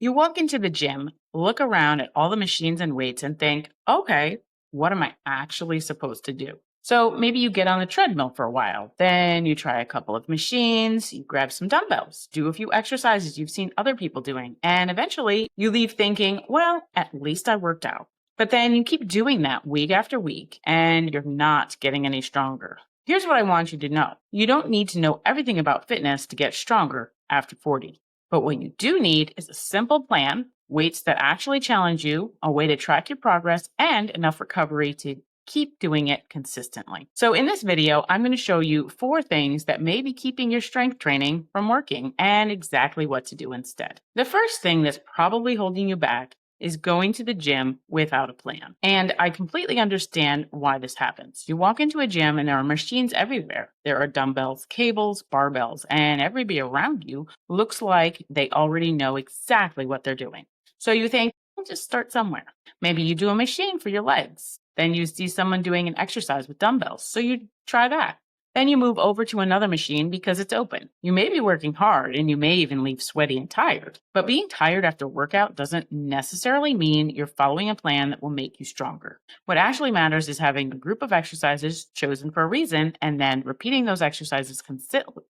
You walk into the gym, look around at all the machines and weights, and think, okay, what am I actually supposed to do? So maybe you get on the treadmill for a while, then you try a couple of machines, you grab some dumbbells, do a few exercises you've seen other people doing, and eventually you leave thinking, well, at least I worked out. But then you keep doing that week after week, and you're not getting any stronger. Here's what I want you to know: you don't need to know everything about fitness to get stronger after 40. But what you do need is a simple plan, weights that actually challenge you, a way to track your progress, and enough recovery to keep doing it consistently. So in this video, I'm going to show you 4 things that may be keeping your strength training from working and exactly what to do instead. The first thing that's probably holding you back is going to the gym without a plan. And I completely understand why this happens. You walk into a gym and there are machines everywhere. There are dumbbells, cables, barbells, and everybody around you looks like they already know exactly what they're doing. So you think, "I'll just start somewhere." Maybe you do a machine for your legs. Then you see someone doing an exercise with dumbbells. So you try that. Then you move over to another machine because it's open. You may be working hard and you may even leave sweaty and tired, but being tired after workout doesn't necessarily mean you're following a plan that will make you stronger. What actually matters is having a group of exercises chosen for a reason and then repeating those exercises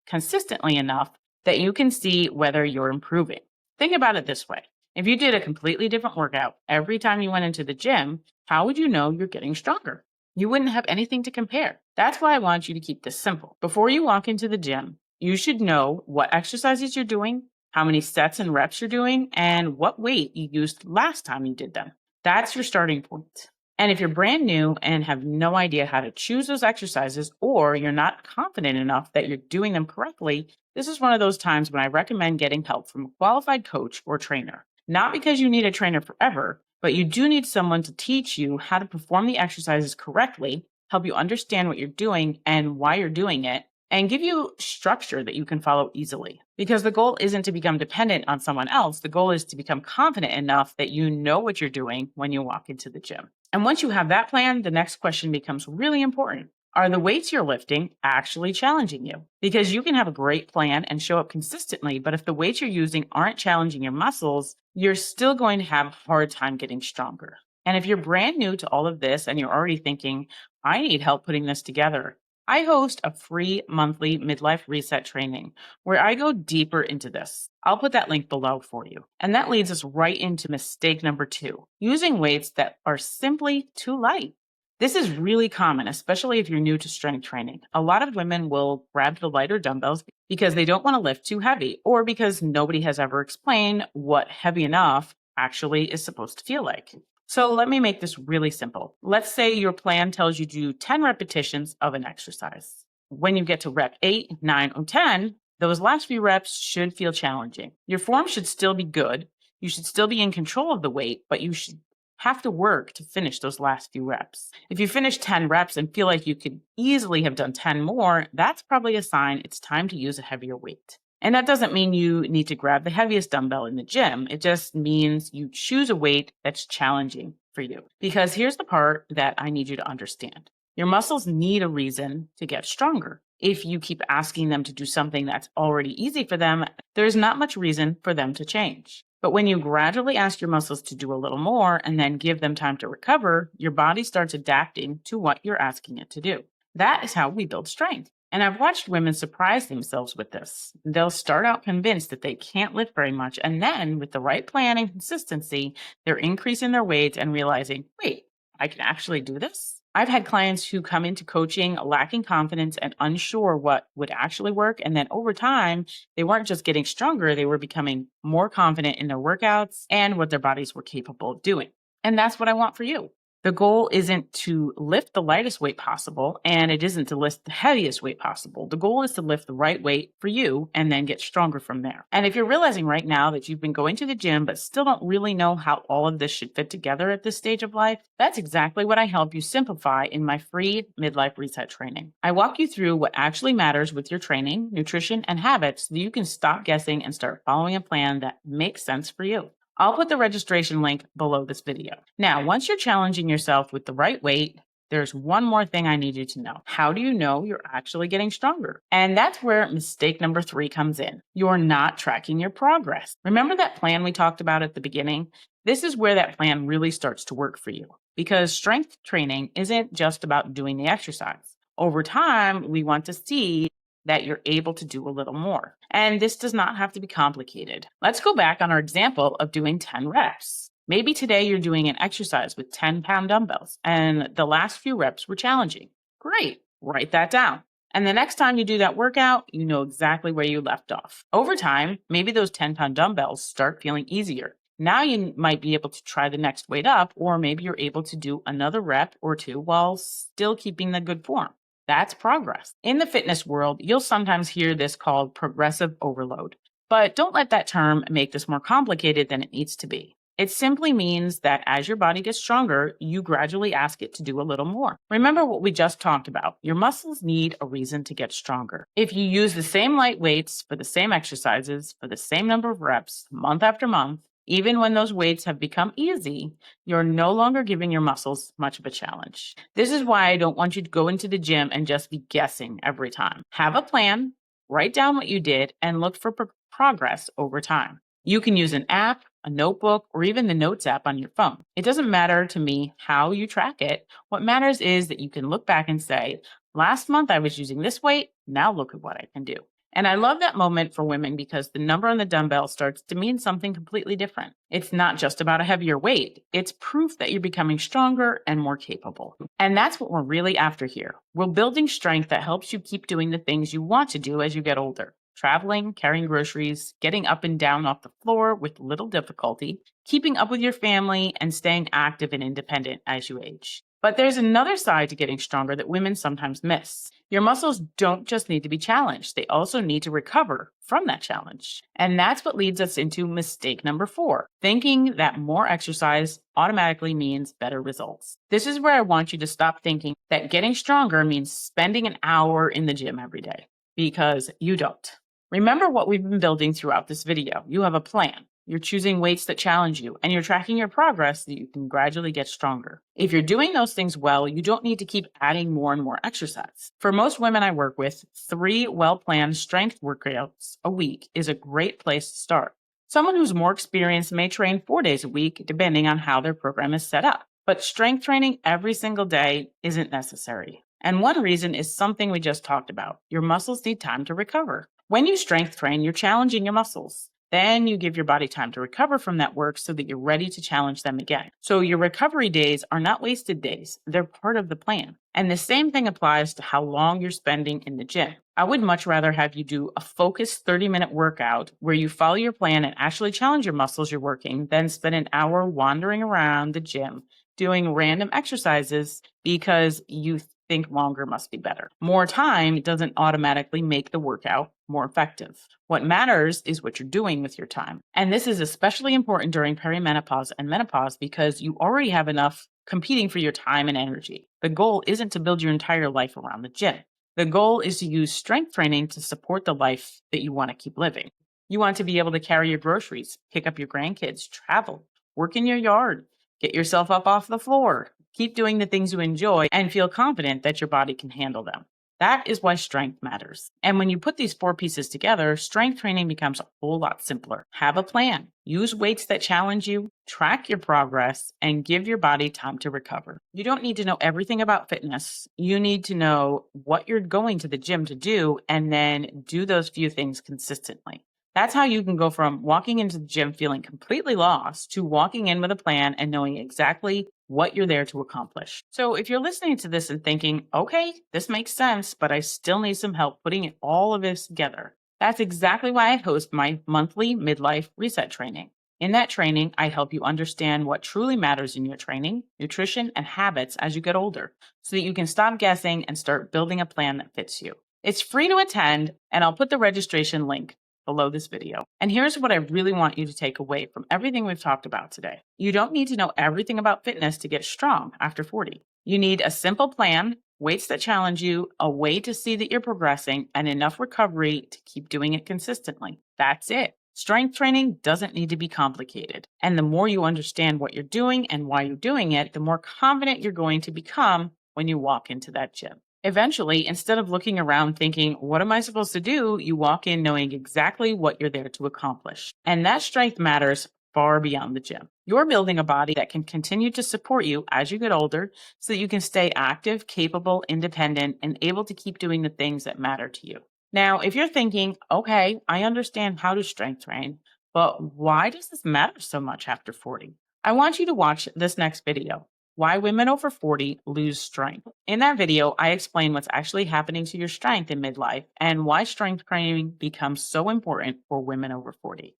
consistently enough that you can see whether you're improving. Think about it this way. If you did a completely different workout every time you went into the gym, how would you know you're getting stronger? You wouldn't have anything to compare. That's why I want you to keep this simple. Before you walk into the gym, you should know what exercises you're doing, how many sets and reps you're doing, and what weight you used last time you did them. That's your starting point. And if you're brand new and have no idea how to choose those exercises, or you're not confident enough that you're doing them correctly, this is one of those times when I recommend getting help from a qualified coach or trainer. Not because you need a trainer forever, but you do need someone to teach you how to perform the exercises correctly, help you understand what you're doing and why you're doing it, and give you structure that you can follow easily. Because the goal isn't to become dependent on someone else. The goal is to become confident enough that you know what you're doing when you walk into the gym. And once you have that plan, the next question becomes really important. Are the weights you're lifting actually challenging you? Because you can have a great plan and show up consistently, but if the weights you're using aren't challenging your muscles, you're still going to have a hard time getting stronger. And if you're brand new to all of this and you're already thinking, I need help putting this together, I host a free monthly midlife reset training where I go deeper into this. I'll put that link below for you. And that leads us right into mistake number 2, using weights that are simply too light. This is really common, especially if you're new to strength training. A lot of women will grab the lighter dumbbells because they don't want to lift too heavy, or because nobody has ever explained what heavy enough actually is supposed to feel like. So let me make this really simple. Let's say your plan tells you to do 10 repetitions of an exercise. When you get to rep 8, 9, or 10, those last few reps should feel challenging. Your form should still be good. You should still be in control of the weight, but you should have to work to finish those last few reps. If you finish 10 reps and feel like you could easily have done 10 more, that's probably a sign it's time to use a heavier weight. And that doesn't mean you need to grab the heaviest dumbbell in the gym. It just means you choose a weight that's challenging for you. Because here's the part that I need you to understand. Your muscles need a reason to get stronger. If you keep asking them to do something that's already easy for them, there's not much reason for them to change. But when you gradually ask your muscles to do a little more and then give them time to recover, your body starts adapting to what you're asking it to do. That is how we build strength. And I've watched women surprise themselves with this. They'll start out convinced that they can't lift very much, and then with the right plan and consistency, they're increasing their weights and realizing, wait, I can actually do this? I've had clients who come into coaching lacking confidence and unsure what would actually work. And then over time, they weren't just getting stronger, they were becoming more confident in their workouts and what their bodies were capable of doing. And that's what I want for you. The goal isn't to lift the lightest weight possible, and it isn't to lift the heaviest weight possible. The goal is to lift the right weight for you and then get stronger from there. And if you're realizing right now that you've been going to the gym but still don't really know how all of this should fit together at this stage of life, that's exactly what I help you simplify in my free midlife reset training. I walk you through what actually matters with your training, nutrition, and habits so that you can stop guessing and start following a plan that makes sense for you. I'll put the registration link below this video. Now, once you're challenging yourself with the right weight, there's one more thing I need you to know. How do you know you're actually getting stronger? And that's where mistake number 3 comes in. You're not tracking your progress. Remember that plan we talked about at the beginning? This is where that plan really starts to work for you because strength training isn't just about doing the exercise. Over time, we want to see that you're able to do a little more. And this does not have to be complicated. Let's go back on our example of doing 10 reps. Maybe today you're doing an exercise with 10-pound dumbbells and the last few reps were challenging. Great, write that down. And the next time you do that workout, you know exactly where you left off. Over time, maybe those 10-pound dumbbells start feeling easier. Now you might be able to try the next weight up, or maybe you're able to do another rep or two while still keeping the good form. That's progress. In the fitness world, you'll sometimes hear this called progressive overload. But don't let that term make this more complicated than it needs to be. It simply means that as your body gets stronger, you gradually ask it to do a little more. Remember what we just talked about. Your muscles need a reason to get stronger. If you use the same light weights for the same exercises, for the same number of reps, month after month, even when those weights have become easy, you're no longer giving your muscles much of a challenge. This is why I don't want you to go into the gym and just be guessing every time. Have a plan, write down what you did, and look for progress over time. You can use an app, a notebook, or even the Notes app on your phone. It doesn't matter to me how you track it. What matters is that you can look back and say, last month I was using this weight, now look at what I can do. And I love that moment for women because the number on the dumbbell starts to mean something completely different. It's not just about a heavier weight. It's proof that you're becoming stronger and more capable. And that's what we're really after here. We're building strength that helps you keep doing the things you want to do as you get older. Traveling, carrying groceries, getting up and down off the floor with little difficulty, keeping up with your family, and staying active and independent as you age. But there's another side to getting stronger that women sometimes miss. Your muscles don't just need to be challenged. They also need to recover from that challenge. And that's what leads us into mistake number 4, thinking that more exercise automatically means better results. This is where I want you to stop thinking that getting stronger means spending an hour in the gym every day, because you don't. Remember what we've been building throughout this video. You have a plan. You're choosing weights that challenge you, and you're tracking your progress so that you can gradually get stronger. If you're doing those things well, you don't need to keep adding more and more exercise. For most women I work with, 3 well-planned strength workouts a week is a great place to start. Someone who's more experienced may train 4 days a week, depending on how their program is set up. But strength training every single day isn't necessary. And one reason is something we just talked about. Your muscles need time to recover. When you strength train, you're challenging your muscles. Then you give your body time to recover from that work so that you're ready to challenge them again. So your recovery days are not wasted days. They're part of the plan. And the same thing applies to how long you're spending in the gym. I would much rather have you do a focused 30-minute workout where you follow your plan and actually challenge your muscles you're working than spend an hour wandering around the gym doing random exercises because you think longer must be better. More time doesn't automatically make the workout more effective. What matters is what you're doing with your time. And this is especially important during perimenopause and menopause because you already have enough competing for your time and energy. The goal isn't to build your entire life around the gym. The goal is to use strength training to support the life that you want to keep living. You want to be able to carry your groceries, pick up your grandkids, travel, work in your yard, get yourself up off the floor, keep doing the things you enjoy, and feel confident that your body can handle them. That is why strength matters. And when you put these 4 pieces together, strength training becomes a whole lot simpler. Have a plan. Use weights that challenge you, track your progress, and give your body time to recover. You don't need to know everything about fitness. You need to know what you're going to the gym to do and then do those few things consistently. That's how you can go from walking into the gym feeling completely lost to walking in with a plan and knowing exactly what you're there to accomplish. So if you're listening to this and thinking, okay, this makes sense, but I still need some help putting all of this together, that's exactly why I host my monthly Midlife Reset training. In that training, I help you understand what truly matters in your training, nutrition, and habits as you get older, so that you can stop guessing and start building a plan that fits you. It's free to attend, and I'll put the registration link below this video. And here's what I really want you to take away from everything we've talked about today. You don't need to know everything about fitness to get strong after 40. You need a simple plan, weights that challenge you, a way to see that you're progressing, and enough recovery to keep doing it consistently. That's it. Strength training doesn't need to be complicated. And the more you understand what you're doing and why you're doing it, the more confident you're going to become when you walk into that gym. Eventually, instead of looking around thinking, what am I supposed to do? You walk in knowing exactly what you're there to accomplish. And that strength matters far beyond the gym. You're building a body that can continue to support you as you get older so that you can stay active, capable, independent, and able to keep doing the things that matter to you. Now, if you're thinking, okay, I understand how to strength train, but why does this matter so much after 40? I want you to watch this next video, Why Women Over 40 Lose Strength. In that video, I explain what's actually happening to your strength in midlife and why strength training becomes so important for women over 40.